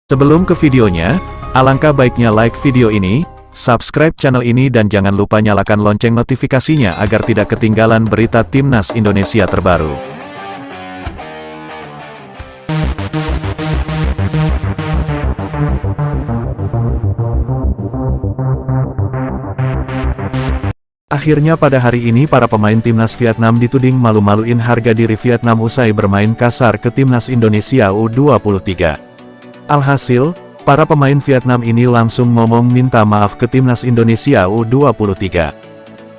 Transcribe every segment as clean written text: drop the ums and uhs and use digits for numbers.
Sebelum ke videonya, alangkah baiknya like video ini, subscribe channel ini dan jangan lupa nyalakan lonceng notifikasinya agar tidak ketinggalan berita Timnas Indonesia terbaru. Akhirnya pada hari ini para pemain Timnas Vietnam dituding malu-maluin harga diri Vietnam usai bermain kasar ke Timnas Indonesia U23. Alhasil, para pemain Vietnam ini langsung ngomong minta maaf ke Timnas Indonesia U23.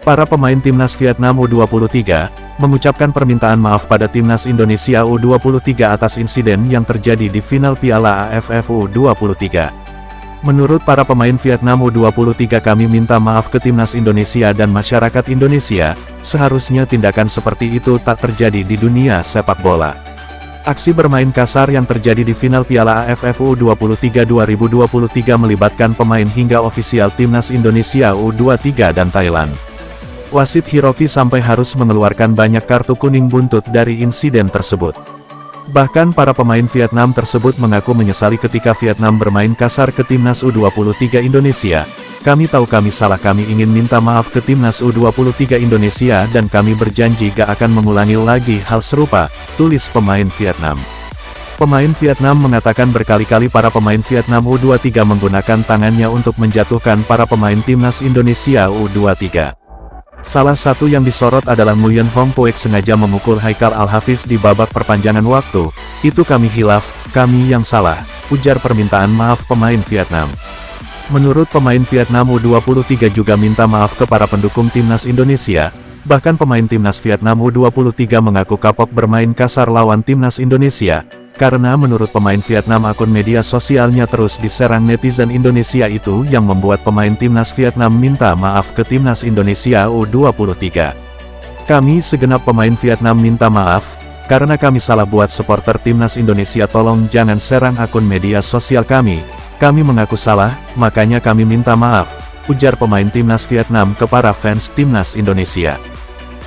Para pemain Timnas Vietnam U23 mengucapkan permintaan maaf pada Timnas Indonesia U23 atas insiden yang terjadi di final Piala AFF U23. Menurut para pemain Vietnam U23, kami minta maaf ke Timnas Indonesia dan masyarakat Indonesia, seharusnya tindakan seperti itu tak terjadi di dunia sepak bola. Aksi bermain kasar yang terjadi di final Piala AFF U23 2023 melibatkan pemain hingga ofisial Timnas Indonesia U23 dan Thailand. Wasit Hiroki sampai harus mengeluarkan banyak kartu kuning buntut dari insiden tersebut. Bahkan para pemain Vietnam tersebut mengaku menyesali ketika Vietnam bermain kasar ke Timnas U23 Indonesia. Kami tahu kami salah, kami ingin minta maaf ke Timnas U23 Indonesia dan kami berjanji gak akan mengulangi lagi hal serupa, tulis pemain Vietnam. Pemain Vietnam mengatakan berkali-kali para pemain Vietnam U23 menggunakan tangannya untuk menjatuhkan para pemain Timnas Indonesia U23. Salah satu yang disorot adalah Nguyen Hong Poek sengaja memukul Haikal Al-Hafiz di babak perpanjangan waktu. Itu kami hilaf, kami yang salah, ujar permintaan maaf pemain Vietnam. Menurut pemain Vietnam U23 juga minta maaf ke para pendukung Timnas Indonesia. Bahkan pemain Timnas Vietnam U23 mengaku kapok bermain kasar lawan Timnas Indonesia. Karena menurut pemain Vietnam akun media sosialnya terus diserang netizen Indonesia, itu yang membuat pemain Timnas Vietnam minta maaf ke Timnas Indonesia U23. Kami segenap pemain Vietnam minta maaf, karena kami salah buat supporter Timnas Indonesia, tolong jangan serang akun media sosial kami mengaku salah, makanya kami minta maaf, ujar pemain Timnas Vietnam ke para fans Timnas Indonesia.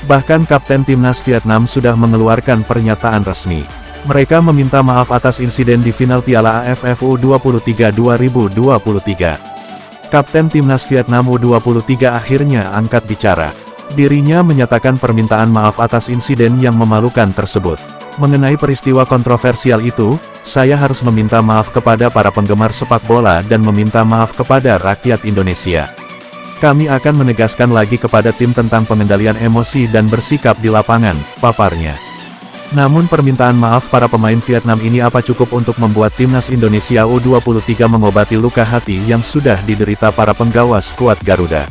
Bahkan Kapten Timnas Vietnam sudah mengeluarkan pernyataan resmi. Mereka meminta maaf atas insiden di final Piala AFF U23 2023. Kapten Timnas Vietnam U23 akhirnya angkat bicara. Dirinya menyatakan permintaan maaf atas insiden yang memalukan tersebut. Mengenai peristiwa kontroversial itu, saya harus meminta maaf kepada para penggemar sepak bola dan meminta maaf kepada rakyat Indonesia. Kami akan menegaskan lagi kepada tim tentang pengendalian emosi dan bersikap di lapangan, paparnya. Namun permintaan maaf para pemain Vietnam ini apa cukup untuk membuat Timnas Indonesia U23 mengobati luka hati yang sudah diderita para penggawa skuad Garuda?